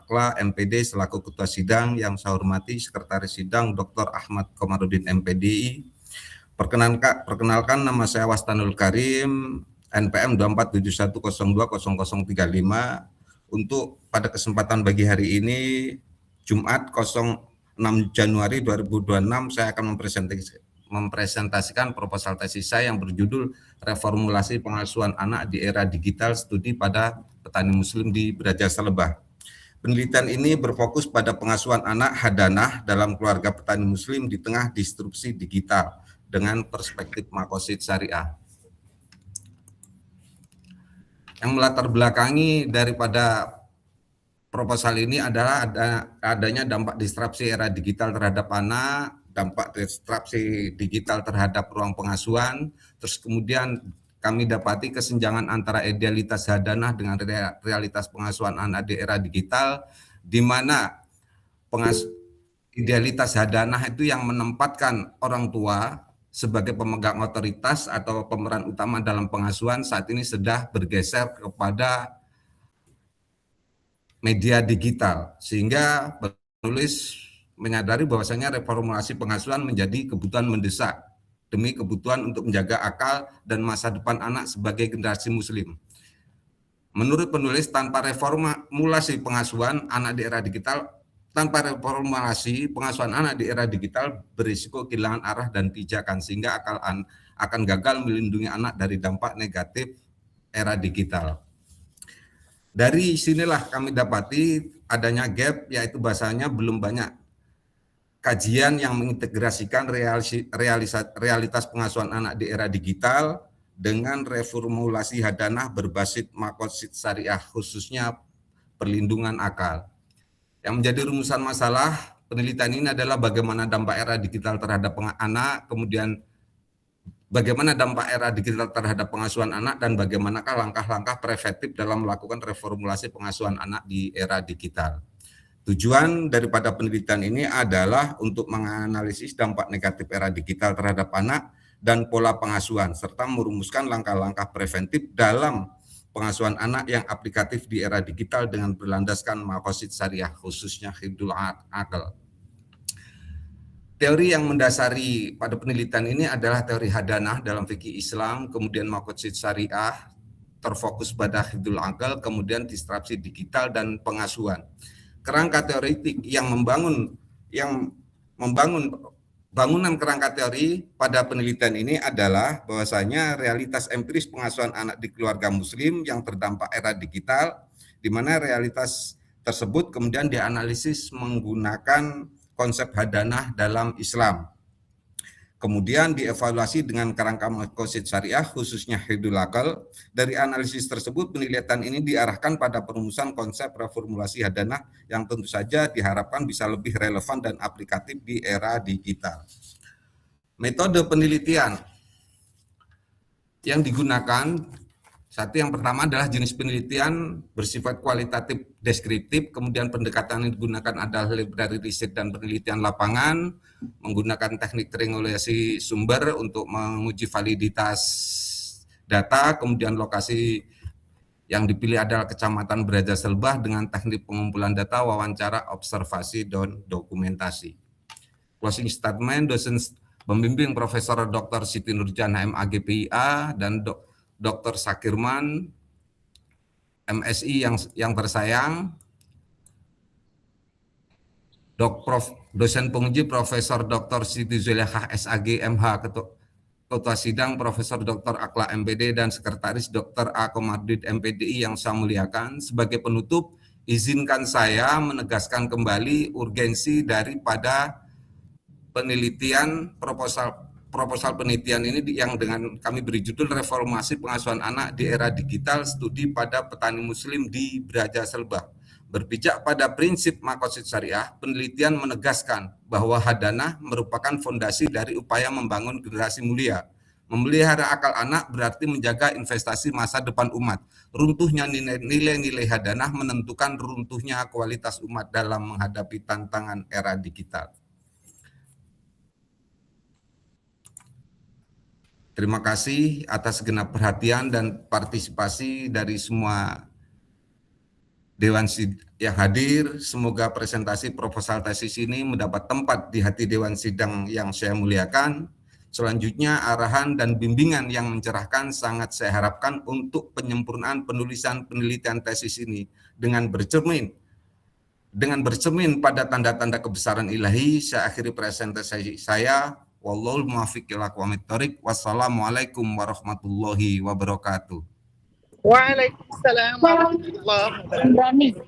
Akla MPD selaku Ketua Sidang, yang saya hormati Sekretaris Sidang Dr. Ahmad Komarudin MPDI. Perkenalkan, nama saya Wastanul Karim, NPM 2471020035. Untuk pada kesempatan pagi hari ini, Jumat 06 Januari 2026, saya akan mempresentasikan proposal tesis saya yang berjudul Reformulasi Pengasuhan Anak di Era Digital, Studi pada Petani Muslim di Braja Selebah. Penelitian ini berfokus pada pengasuhan anak hadanah dalam keluarga petani muslim di tengah disrupsi digital dengan perspektif makosid syariah. Yang melatar belakangi daripada proposal ini adalah adanya dampak disrupsi era digital terhadap anak, dampak disrupsi digital terhadap ruang pengasuhan, terus kemudian kami dapati kesenjangan antara idealitas hadanah dengan realitas pengasuhan anak di era digital, di mana idealitas hadanah itu yang menempatkan orang tua sebagai pemegang otoritas atau pemeran utama dalam pengasuhan saat ini sudah bergeser kepada media digital, sehingga penulis menyadari bahwasanya reformulasi pengasuhan menjadi kebutuhan mendesak demi kebutuhan untuk menjaga akal dan masa depan anak sebagai generasi muslim. Menurut penulis, tanpa reformulasi pengasuhan anak di era digital, berisiko kehilangan arah dan pijakan, sehingga akan gagal melindungi anak dari dampak negatif era digital. Dari sinilah kami dapati adanya gap, yaitu bahasanya belum banyak kajian yang mengintegrasikan realitas pengasuhan anak di era digital dengan reformulasi hadanah berbasis makosid syariah, khususnya perlindungan akal. Yang menjadi rumusan masalah penelitian ini adalah bagaimana dampak era digital terhadap anak, kemudian bagaimana dampak era digital terhadap pengasuhan anak, dan bagaimanakah langkah-langkah preventif dalam melakukan reformulasi pengasuhan anak di era digital. Tujuan daripada penelitian ini adalah untuk menganalisis dampak negatif era digital terhadap anak dan pola pengasuhan, serta merumuskan langkah-langkah preventif dalam pengasuhan anak yang aplikatif di era digital dengan berlandaskan maqasid syariah, khususnya hifdzul aql. Teori yang mendasari pada penelitian ini adalah teori hadanah dalam fikih Islam, kemudian maqasid syariah, terfokus pada hifdzul aql, kemudian disrupsi digital dan pengasuhan. Kerangka teoretik yang membangun bangunan kerangka teori pada penelitian ini adalah bahwasanya realitas empiris pengasuhan anak di keluarga muslim yang terdampak era digital, di mana realitas tersebut kemudian dianalisis menggunakan konsep hadanah dalam Islam. Kemudian dievaluasi dengan kerangka maqasid syariah, khususnya hifdzul aql. Dari analisis tersebut, penelitian ini diarahkan pada perumusan konsep reformulasi hadanah yang tentu saja diharapkan bisa lebih relevan dan aplikatif di era digital. Metode penelitian yang digunakan, yang pertama adalah jenis penelitian bersifat kualitatif deskriptif, kemudian pendekatan yang digunakan adalah dari riset dan penelitian lapangan, menggunakan teknik triangulasi sumber untuk menguji validitas data, kemudian lokasi yang dipilih adalah Kecamatan Braja Selebah dengan teknik pengumpulan data, wawancara, observasi, dan dokumentasi. Closing statement, dosen pembimbing Profesor Dr. Siti Nurjana MAG PIA dan Dr. Sakirman MSI yang tersayang, dosen penguji Profesor Dr. Siti Zulekha SAG MH, Ketua Sidang Profesor Dr. Akla MPD, dan Sekretaris Dr. A. Komarudin MPDI yang saya muliakan. Sebagai penutup, izinkan saya menegaskan kembali urgensi daripada penelitian proposal penelitian ini yang dengan kami beri judul Reformasi Pengasuhan Anak di Era Digital, Studi pada Petani Muslim di Braja Selebah. Berpijak pada prinsip maqasid syariah, penelitian menegaskan bahwa hadanah merupakan fondasi dari upaya membangun generasi mulia. Memelihara akal anak berarti menjaga investasi masa depan umat. Runtuhnya nilai-nilai hadanah menentukan runtuhnya kualitas umat dalam menghadapi tantangan era digital. Terima kasih atas segenap perhatian dan partisipasi dari semua Dewan yang hadir, semoga presentasi proposal tesis ini mendapat tempat di hati Dewan Sidang yang saya muliakan. Selanjutnya, arahan dan bimbingan yang mencerahkan sangat saya harapkan untuk penyempurnaan penulisan penelitian tesis ini dengan bercermin pada tanda-tanda kebesaran ilahi. Saya akhiri presentasi saya. Wallahul muwaffiq ila aqwamit thoriq. Wassalamualaikum warahmatullahi wabarakatuh. Waalaikumsalam warahmatullahi wabarakatuh.